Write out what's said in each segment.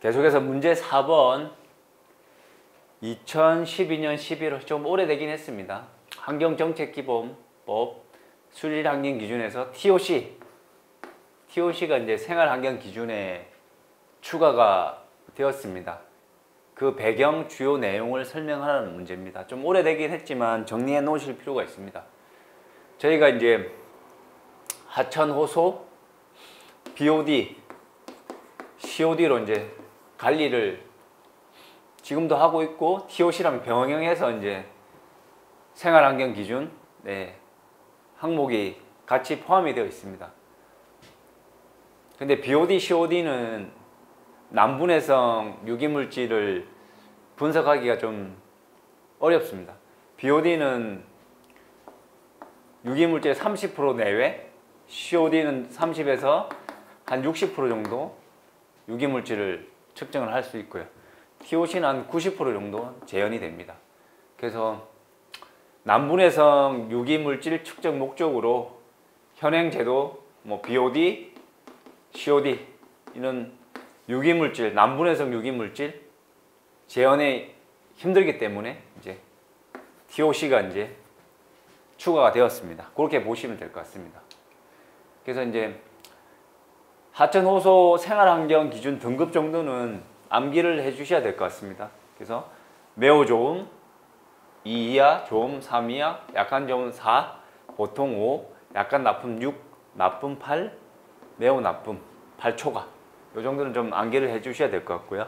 계속해서 문제 4번 2012년 11월 좀 오래되긴 했습니다. 환경정책기본법 수질환경기준에서 TOC가 이제 생활환경기준에 추가가 되었습니다. 그 배경 주요 내용을 설명하라는 문제입니다. 좀 오래되긴 했지만 정리해 놓으실 필요가 있습니다. 저희가 이제 하천호소, BOD, COD로 이제 관리를 지금도 하고 있고 TOC랑 병행해서 이제 생활환경 기준 항목이 같이 포함이 되어 있습니다. 근데 BOD, COD는 남분해성 유기물질을 분석하기가 좀 어렵습니다. BOD는 유기물질의 30% 내외, COD는 30에서 한 60% 정도 유기물질을 측정을 할 수 있고요. TOC는 한 90% 정도 재현이 됩니다. 그래서 남분해성 유기물질 측정 목적으로 현행제도 BOD, COD 이런 유기물질, 남분해성 유기물질 재현이 힘들기 때문에 이제 TOC가 이제 추가가 되었습니다. 그렇게 보시면 될 것 같습니다. 그래서 이제 하천호소 생활환경 기준 등급 정도는 암기를 해 주셔야 될 것 같습니다. 그래서 매우 좋음 2 이하, 좋음 3 이하, 약간 좋음 4, 보통 5, 약간 나쁨 6, 나쁨 8, 매우 나쁨 8초가 이 정도는 좀 암기를 해 주셔야 될 것 같고요.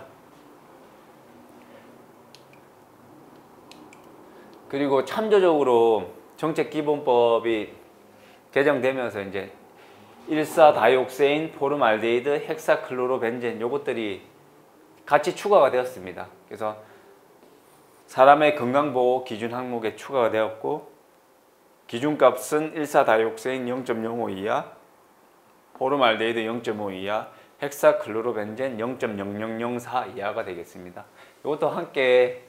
그리고 참조적으로 정책기본법이 개정되면서 이제 일사다이옥세인, 포름알데히드, 헥사클로로벤젠 요것들이 같이 추가가 되었습니다. 그래서 사람의 건강보호 기준 항목에 추가가 되었고 기준값은 일사다이옥세인 0.05 이하, 포름알데히드 0.5 이하, 헥사클로로벤젠 0.0004 이하가 되겠습니다. 이것도 함께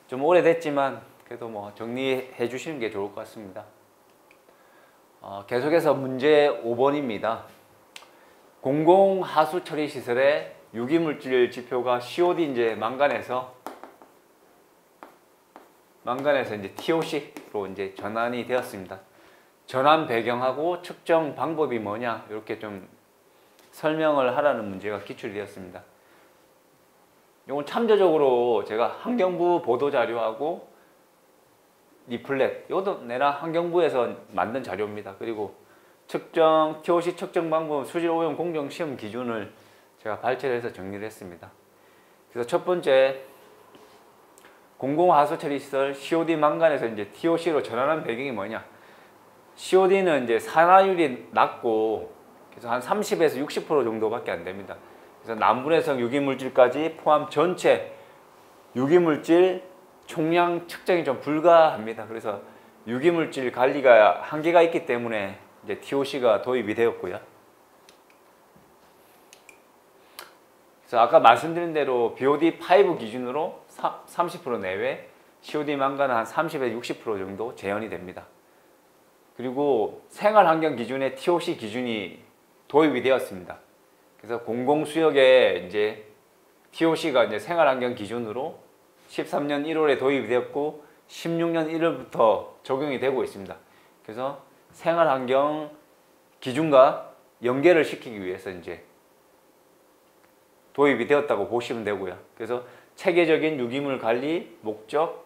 좀 오래됐지만 그래도 정리해 주시는 게 좋을 것 같습니다. 계속해서 문제 5번입니다. 공공하수처리시설의 유기물질 지표가 COD 이제 망간에서 이제 TOC로 이제 전환이 되었습니다. 전환 배경하고 측정 방법이 뭐냐 이렇게 좀 설명을 하라는 문제가 기출이 되었습니다. 이건 참조적으로 제가 환경부 보도자료하고 리플렛 이것도 내나 환경부에서 만든 자료입니다. 그리고 TOC 측정 방법 수질오염 공정시험 기준을 제가 발췌를 해서 정리를 했습니다. 그래서 첫 번째 공공하수처리시설 COD 망간에서 이제 TOC로 전환한 배경이 뭐냐? COD는 이제 산화율이 낮고 그래서 한 30에서 60% 정도밖에 안 됩니다. 그래서 남분해성 유기물질까지 포함 전체 유기물질 총량 측정이 좀 불가합니다. 그래서 유기물질 관리가 한계가 있기 때문에 이제 TOC가 도입이 되었고요. 그래서 아까 말씀드린 대로 BOD5 기준으로 30% 내외, COD 망간은 한 30에서 60% 정도 재현이 됩니다. 그리고 생활환경 기준에 TOC 기준이 도입이 되었습니다. 그래서 공공수역에 이제 TOC가 이제 생활환경 기준으로 13년 1월에 도입이 되었고 16년 1월부터 적용이 되고 있습니다. 그래서 생활환경 기준과 연계를 시키기 위해서 이제 도입이 되었다고 보시면 되고요. 그래서 체계적인 유기물 관리 목적이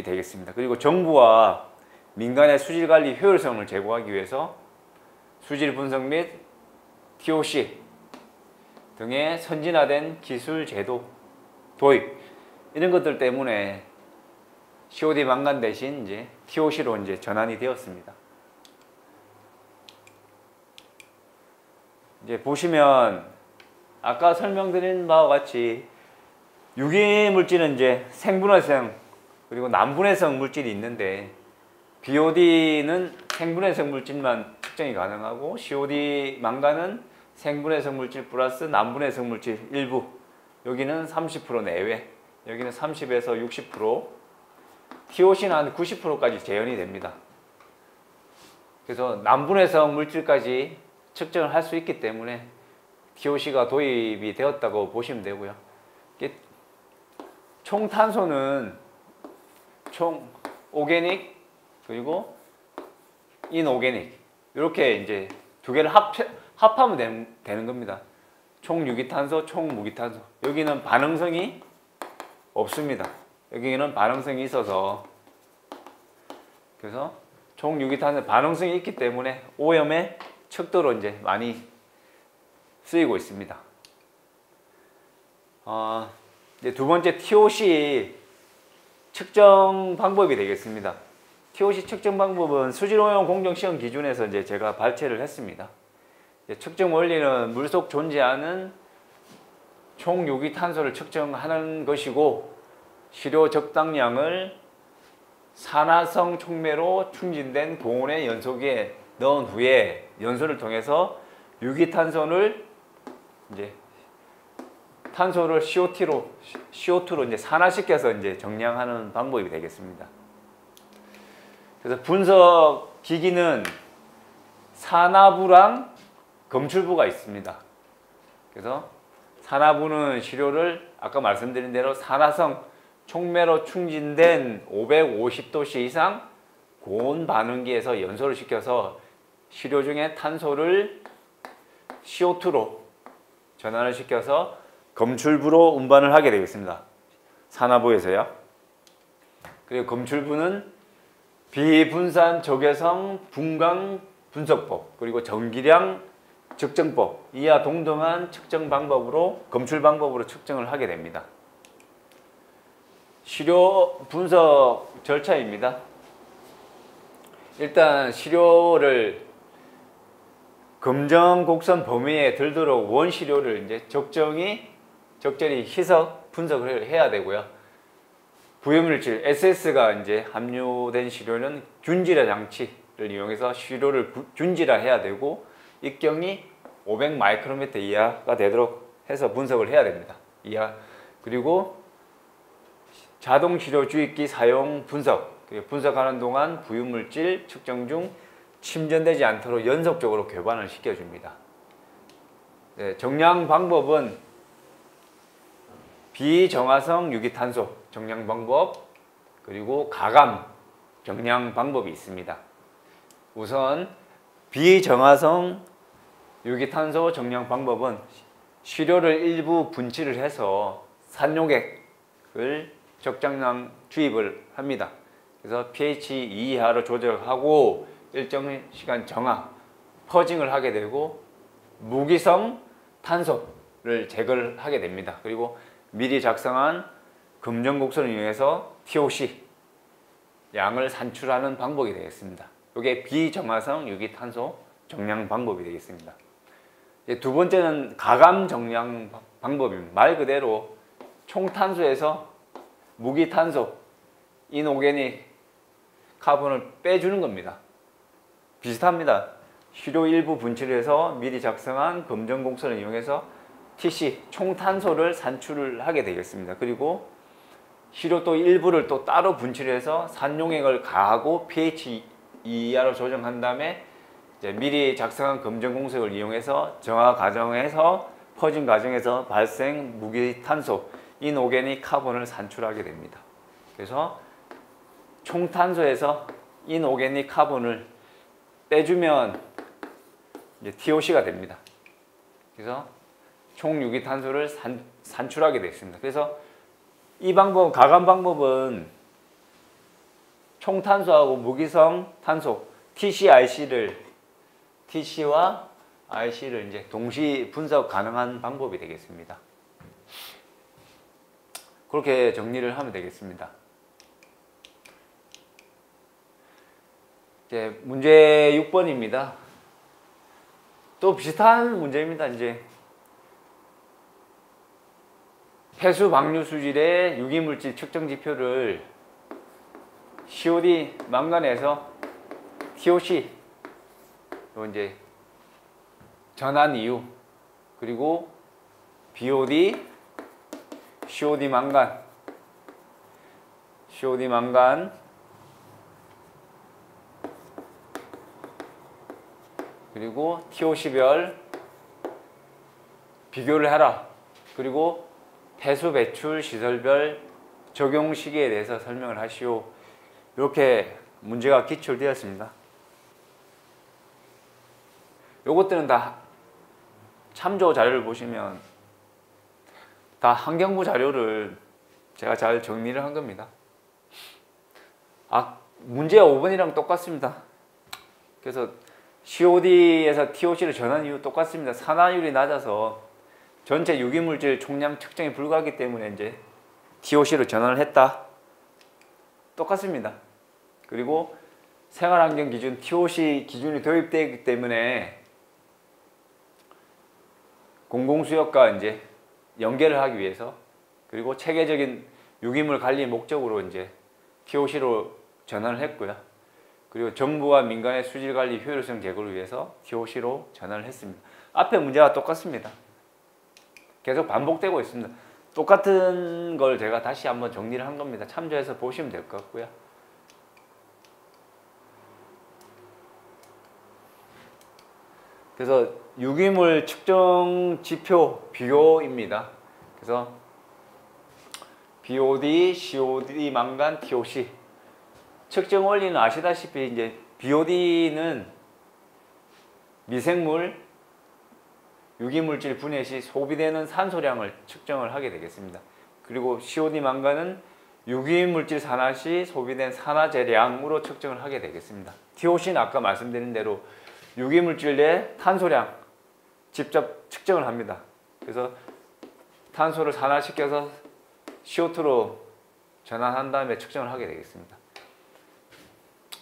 되겠습니다. 그리고 정부와 민간의 수질 관리 효율성을 제고하기 위해서 수질 분석 및 TOC 등의 선진화된 기술 제도 도입 이런 것들 때문에 COD 망간 대신 이제 TOC로 이제 전환이 되었습니다. 이제 보시면 아까 설명드린 바와 같이 유기물질은 이제 생분해성 그리고 남분해성 물질이 있는데 BOD는 생분해성 물질만 측정이 가능하고 COD 망간은 생분해성 물질 플러스 남분해성 물질 일부 여기는 30% 내외 여기는 30에서 60% TOC는 한 90%까지 재현이 됩니다. 그래서 남분해성 물질까지 측정을 할 수 있기 때문에 TOC가 도입이 되었다고 보시면 되고요. 총 탄소는 총 오게닉 그리고 인오게닉 이렇게 이제 두 개를 합하면 되는 겁니다. 총 유기탄소, 총 무기탄소. 여기는 반응성이 없습니다. 여기는 반응성이 있어서 그래서 총 유기탄소 반응성이 있기 때문에 오염의 척도로 이제 많이 쓰이고 있습니다. 이제 두 번째 TOC 측정 방법이 되겠습니다. TOC 측정 방법은 수질오염 공정시험 기준에서 이제 제가 발췌를 했습니다. 측정 원리는 물속 존재하는 총 유기탄소를 측정하는 것이고 시료 적당량을 산화성 촉매로 충진된 고온의 연소기에 넣은 후에 연소를 통해서 유기탄소를 이제 탄소를 CO2로 이제 산화시켜서 이제 정량하는 방법이 되겠습니다. 그래서 분석 기기는 산화부랑 검출부가 있습니다. 그래서 산화부는 시료를 아까 말씀드린 대로 산화성 촉매로 충진된 550도씨 이상 고온 반응기에서 연소를 시켜서 시료 중에 탄소를 CO2로 전환을 시켜서 검출부로 운반을 하게 되겠습니다. 산화부에서요. 그리고 검출부는 비분산 적외선 분광 분석법 그리고 전기량 측정법 이하 동등한 측정 방법으로 검출 방법으로 측정을 하게 됩니다. 시료 분석 절차입니다. 일단 시료를 검정 곡선 범위에 들도록 원시료를 이제 적절히 희석 분석을 해야 되고요. 부유물질 SS가 이제 함유된 시료는 균질화 장치를 이용해서 시료를 균질화해야 되고 입경이 500 마이크로미터 이하가 되도록 해서 분석을 해야 됩니다. 그리고 자동 시료 주입기 사용 분석하는 동안 부유물질 측정 중 침전되지 않도록 연속적으로 교반을 시켜줍니다. 정량 방법은 비정화성 유기탄소 정량 방법 그리고 가감 정량 방법이 있습니다. 우선 비정화성 유기탄소 정량 방법은 시료를 일부 분치를 해서 산용액을 적정량 주입을 합니다. 그래서 pH 2 이하로 조절하고 일정 시간 정화, 퍼징을 하게 되고 무기성 탄소를 제거를 하게 됩니다. 그리고 미리 작성한 검정 곡선을 이용해서 TOC 양을 산출하는 방법이 되겠습니다. 이게 비정화성 유기탄소 정량 방법이 되겠습니다. 두 번째는 가감 정량 방법입니다. 말 그대로 총탄소에서 무기탄소, 인오게닉 카본을 빼주는 겁니다. 비슷합니다. 시료 일부 분치를 해서 미리 작성한 검정 곡선을 이용해서 TC, 총탄소를 산출을 하게 되겠습니다. 그리고 시료 또 일부를 또 따로 분치를 해서 산용액을 가하고 pH 이하로 조정한 다음에 이제 미리 작성한 검정 공석을 이용해서 정화 과정에서 퍼진 과정에서 발생 무기탄소, 인오게닉 카본을 산출하게 됩니다. 그래서 총탄소에서 인오게닉 카본을 빼주면 이제 TOC가 됩니다. 그래서 총유기탄소를 산출하게 되겠습니다. 그래서 이 방법, 가감 방법은 총탄소하고 무기성 탄소 TC와 IC를 이제 동시 분석 가능한 방법이 되겠습니다. 그렇게 정리를 하면 되겠습니다. 이제 문제 6번입니다. 또 비슷한 문제입니다. 이제 폐수 방류 수질의 유기물질 측정 지표를 COD 망간에서 TOC 이제 전환 이유 그리고 BOD COD 망간 그리고 TOC별 비교를 해라. 그리고 폐수 배출 시설별 적용 시기에 대해서 설명을 하시오. 이렇게 문제가 기출되었습니다. 요것들은 다 참조 자료를 보시면 다 환경부 자료를 제가 잘 정리를 한 겁니다. 문제 5번이랑 똑같습니다. 그래서 COD에서 TOC를 전환 이유 똑같습니다. 산화율이 낮아서 전체 유기물질 총량 측정이 불가하기 때문에 이제 TOC로 전환을 했다. 똑같습니다. 그리고 생활환경 기준 TOC 기준이 도입되기 때문에 공공수역과 이제 연계를 하기 위해서, 그리고 체계적인 유기물 관리 목적으로 이제 TOC로 전환을 했고요. 그리고 정부와 민간의 수질 관리 효율성 제고를 위해서 TOC로 전환을 했습니다. 앞에 문제와 똑같습니다. 계속 반복되고 있습니다. 똑같은 걸 제가 다시 한번 정리를 한 겁니다. 참조해서 보시면 될 것 같고요. 그래서 유기물 측정 지표 비교입니다. 그래서 BOD, COD, 망간, TOC 측정 원리는 아시다시피 이제 BOD는 미생물, 유기물질 분해 시 소비되는 산소량을 측정을 하게 되겠습니다. 그리고 COD 망간은 유기물질 산화 시 소비된 산화제량으로 측정을 하게 되겠습니다. TOC는 아까 말씀드린 대로 유기물질 내 탄소량 직접 측정을 합니다. 그래서 탄소를 산화시켜서 CO2로 전환한 다음에 측정을 하게 되겠습니다.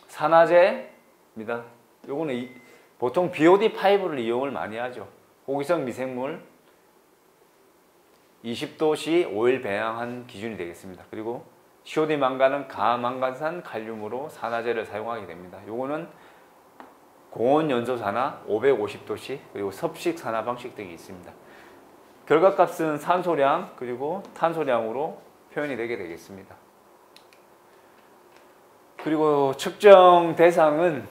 산화제입니다. 요거는 보통 BOD5를 이용을 많이 하죠. 호기성 미생물 20도씨 5일 배양한 기준이 되겠습니다. 그리고 COD 망간은 가망간산 칼륨으로 산화제를 사용하게 됩니다. 요거는 고온 연소 산화 550도씨 그리고 섭식 산화 방식 등이 있습니다. 결과값은 산소량 그리고 탄소량으로 표현이 되게 되겠습니다. 그리고 측정 대상은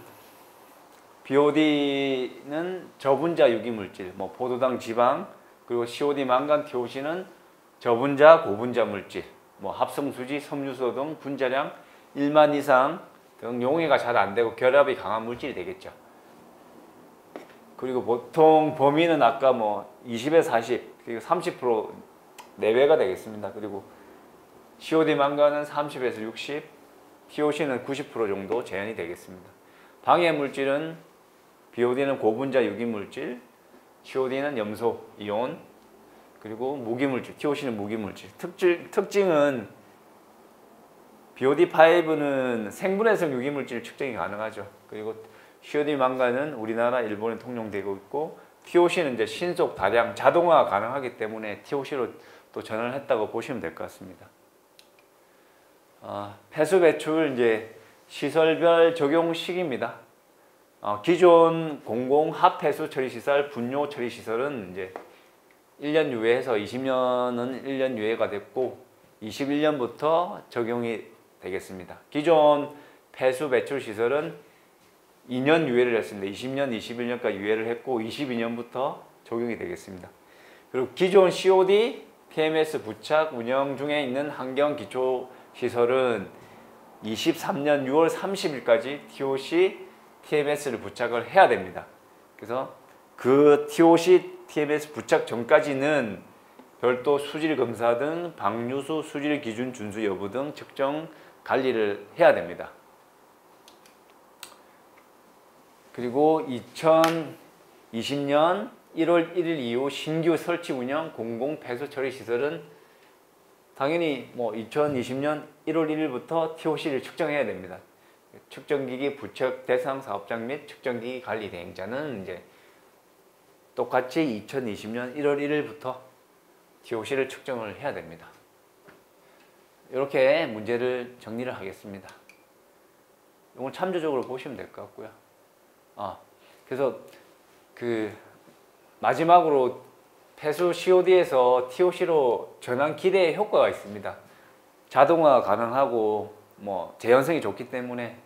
BOD는 저분자 유기물질, 포도당 지방, 그리고 COD 망간 TOC는 저분자 고분자 물질, 합성수지, 섬유소 등 분자량 1만 이상 등 용해가 잘 안 되고 결합이 강한 물질이 되겠죠. 그리고 보통 범위는 아까 20에서 40, 그리고 30% 내외가 되겠습니다. 그리고 COD 망간은 30에서 60, TOC는 90% 정도 제한이 되겠습니다. 방해 물질은 BOD는 고분자 유기물질, COD는 염소, 이온, 그리고 무기물질, TOC는 무기물질. 특징은 BOD5는 생분해성 유기물질 측정이 가능하죠. 그리고 COD 망간은 우리나라, 일본에 통용되고 있고, TOC는 이제 신속 다량 자동화가 가능하기 때문에 TOC로 또 전환을 했다고 보시면 될 것 같습니다. 폐수 배출 이제 시설별 적용 시기입니다. 기존 공공 합폐수 처리 시설, 분뇨 처리 시설은 이제 1년 유예해서 20년은 1년 유예가 됐고 21년부터 적용이 되겠습니다. 기존 폐수 배출 시설은 2년 유예를 했습니다. 20년, 21년까지 유예를 했고 22년부터 적용이 되겠습니다. 그리고 기존 COD, TMS 부착 운영 중에 있는 환경 기초 시설은 23년 6월 30일까지 TOC, TMS를 부착을 해야 됩니다. 그래서 그 TOC, TMS 부착 전까지는 별도 수질 검사 등 방류수 수질 기준 준수 여부 등 측정 관리를 해야 됩니다. 그리고 2020년 1월 1일 이후 신규 설치 운영 공공 폐수 처리 시설은 당연히 2020년 1월 1일부터 TOC를 측정해야 됩니다. 측정기기 부착 대상 사업장 및 측정기기 관리 대행자는 이제 똑같이 2020년 1월 1일부터 TOC를 측정을 해야 됩니다. 이렇게 문제를 정리를 하겠습니다. 이건 참조적으로 보시면 될 것 같고요. 그래서 마지막으로 폐수 COD에서 TOC로 전환 기대 효과가 있습니다. 자동화 가능하고 재현성이 좋기 때문에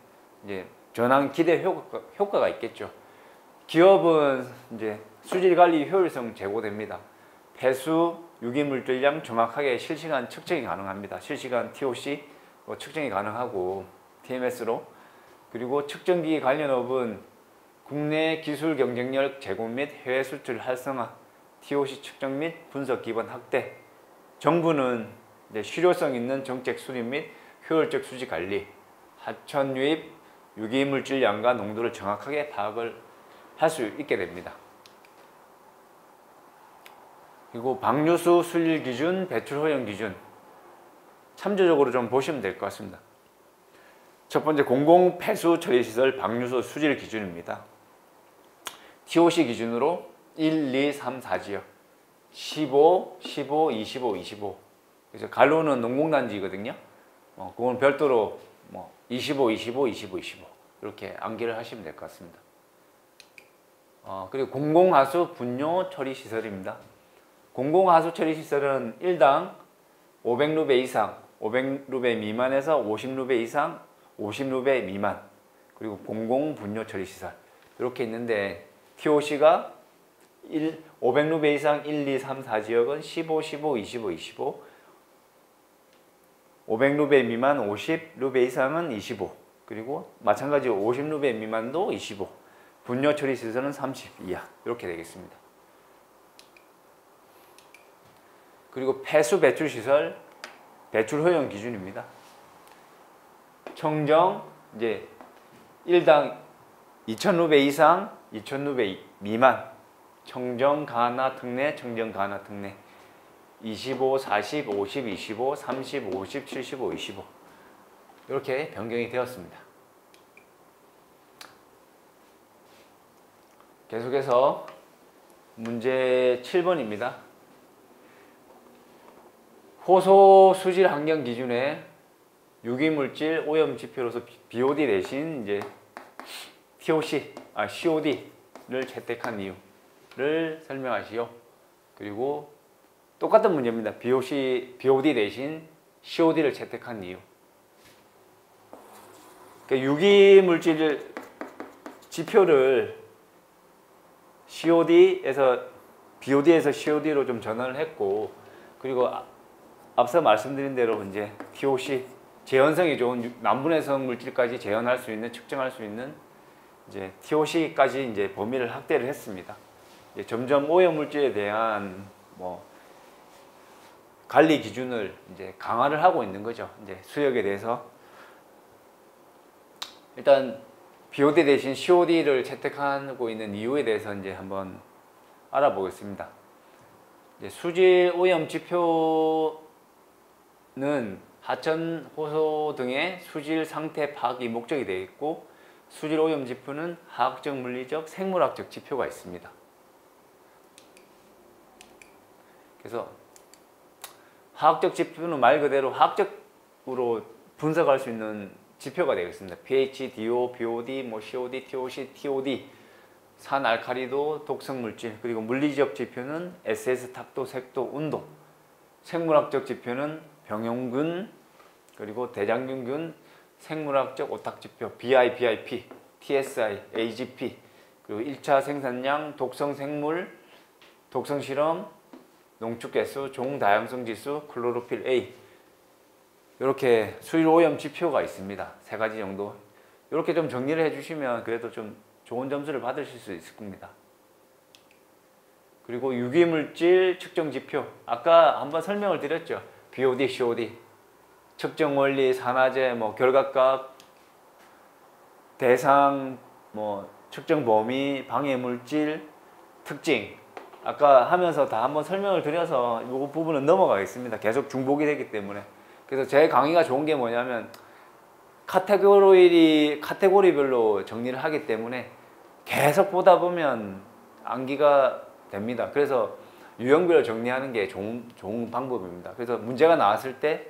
이제 전환 기대 효과가 있겠죠. 기업은 이제 수질 관리 효율성 제고됩니다. 폐수 유기물질량 정확하게 실시간 측정이 가능합니다. 실시간 TOC 측정이 가능하고 TMS로. 그리고 측정기 관련업은 국내 기술 경쟁력 제고 및 해외 수출 활성화, TOC 측정 및 분석 기반 확대. 정부는 이제 실효성 있는 정책 수립 및 효율적 수지 관리, 하천 유입 유기물질량과 농도를 정확하게 파악을 할 수 있게 됩니다. 그리고 방류수 수질 기준, 배출 허용 기준 참조적으로 좀 보시면 될 것 같습니다. 첫 번째, 공공 폐수 처리 시설 방류수 수질 기준입니다. TOC 기준으로 1, 2, 3, 4지역 15, 15, 25, 25. 그래서 갈로는 농공단지거든요. 그건 별도로 25, 25, 25, 25 이렇게 암기를 하시면 될 것 같습니다. 그리고 공공하수 분뇨 처리 시설입니다. 공공하수 처리 시설은 1당 500루베 이상, 500루베 미만에서 50루베 이상, 50루베 미만, 그리고 공공분뇨 처리 시설 이렇게 있는데 TOC가 500루베 이상 1, 2, 3, 4지역은 15, 15, 25, 25, 500루베 미만 50루베 이상은 25, 그리고 마찬가지로 50루베 미만도 25, 분뇨 처리 시설은 30 이하 이렇게 되겠습니다. 그리고 폐수 배출 시설 배출 허용 기준입니다. 청정 이제 1당 2000루베 이상, 2000루베 미만, 청정 가나 특내, 청정 가나 특내 25, 40, 50, 25, 30, 50, 75, 25 이렇게 변경이 되었습니다. 계속해서 문제 7번입니다. 호소 수질 환경 기준에 유기물질 오염 지표로서 BOD 대신 이제 COD를 채택한 이유를 설명하시오. 그리고 똑같은 문제입니다. BOD 대신 COD를 채택한 이유. 그러니까 유기물질 지표를 BOD에서 COD로 좀 전환을 했고, 그리고 앞서 말씀드린 대로 이제 TOC 재현성이 좋은 남분해성 물질까지 재현할 수 있는, 측정할 수 있는 이제 TOC까지 이제 범위를 확대를 했습니다. 이제 점점 오염 물질에 대한 관리 기준을 이제 강화를 하고 있는 거죠. 이제 수역에 대해서 일단 BOD 대신 COD를 채택하고 있는 이유에 대해서 이제 한번 알아보겠습니다. 이제 수질 오염 지표는 하천, 호소 등의 수질 상태 파악이 목적이 되어 있고, 수질 오염 지표는 화학적, 물리적, 생물학적 지표가 있습니다. 그래서 화학적 지표는 말 그대로 화학적으로 분석할 수 있는 지표가 되겠습니다. pH, DO, BOD, COD, TOC, TOD, 산 알칼리도, 독성 물질. 그리고 물리적 지표는 SS, 탁도, 색도, 온도. 생물학적 지표는 병용균, 그리고 대장균균, 생물학적 오탁 지표, BIP, TSI, AGP, 그리고 1차 생산량, 독성 생물, 독성 실험, 농축개수, 종다양성 지수, 클로로필 A. 이렇게 수질 오염 지표가 있습니다. 3가지 정도. 이렇게 좀 정리를 해주시면 그래도 좀 좋은 점수를 받으실 수 있을 겁니다. 그리고 유기물질 측정 지표. 아까 한번 설명을 드렸죠. BOD, COD. 측정 원리, 산화제, 결각각, 대상, 측정 범위, 방해물질, 특징. 아까 하면서 다 한번 설명을 드려서 이 부분은 넘어가겠습니다. 계속 중복이 되기 때문에. 그래서 제 강의가 좋은 게 뭐냐면 카테고리별로 정리를 하기 때문에 계속 보다 보면 암기가 됩니다. 그래서 유형별로 정리하는 게 좋은 방법입니다. 그래서 문제가 나왔을 때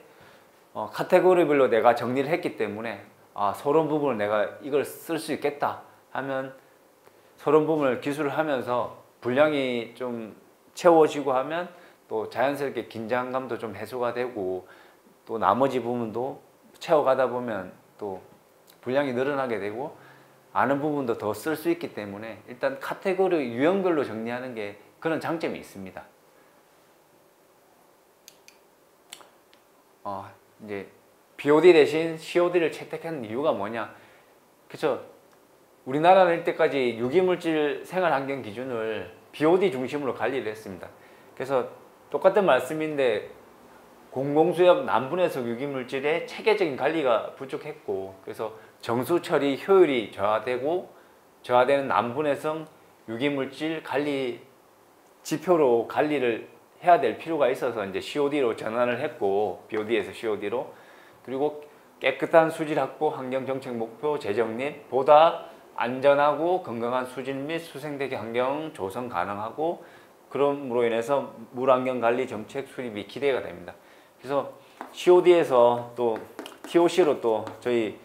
카테고리별로 내가 정리를 했기 때문에 서론 부분을 내가 이걸 쓸 수 있겠다 하면 서론 부분을 기술을 하면서 분량이 좀 채워지고 하면 또 자연스럽게 긴장감도 좀 해소가 되고, 또 나머지 부분도 채워가다 보면 또 분량이 늘어나게 되고 아는 부분도 더 쓸 수 있기 때문에 일단 카테고리 유형별로 정리하는 게 그런 장점이 있습니다. 이제 BOD 대신 COD를 채택한 이유가 뭐냐? 그래서 우리나라는 이때까지 유기물질 생활환경 기준을 BOD 중심으로 관리를 했습니다. 그래서 똑같은 말씀인데 공공수역 남분해석 유기물질의 체계적인 관리가 부족했고, 그래서 정수 처리 효율이 저하되는 남분해성 유기물질 관리 지표로 관리를 해야 될 필요가 있어서 이제 COD로 전환을 했고, BOD에서 COD로. 그리고 깨끗한 수질 확보, 환경정책 목표 재정립, 보다 안전하고 건강한 수질 및 수생태계 환경 조성 가능하고, 그럼으로 인해서 물환경관리 정책 수립이 기대가 됩니다. 그래서 COD에서 또 TOC로 또 저희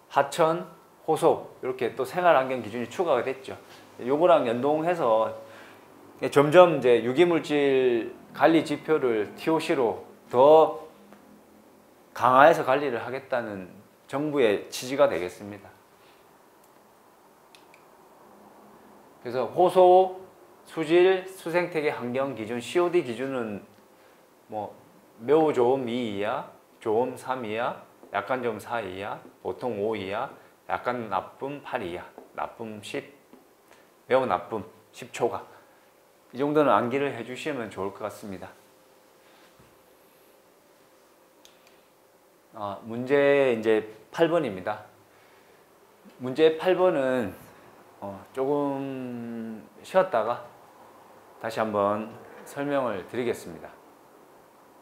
하천, 호속 이렇게 또 생활환경 기준이 추가가 됐죠. 요거랑 연동해서 점점 이제 유기물질 관리 지표를 TOC로 더 강화해서 관리를 하겠다는 정부의 취지가 되겠습니다. 그래서 호소, 수질, 수생태계 환경 기준 COD 기준은 뭐 매우 좋음 2 이하, 좋음 3 이하, 약간 좋음 4 이하, 보통 5 이하, 약간 나쁨 8 이하, 나쁨 10, 매우 나쁨 10초가. 이 정도는 암기를 해주시면 좋을 것 같습니다. 문제 이제 8번입니다. 문제 8번은 조금 쉬었다가 다시 한번 설명을 드리겠습니다.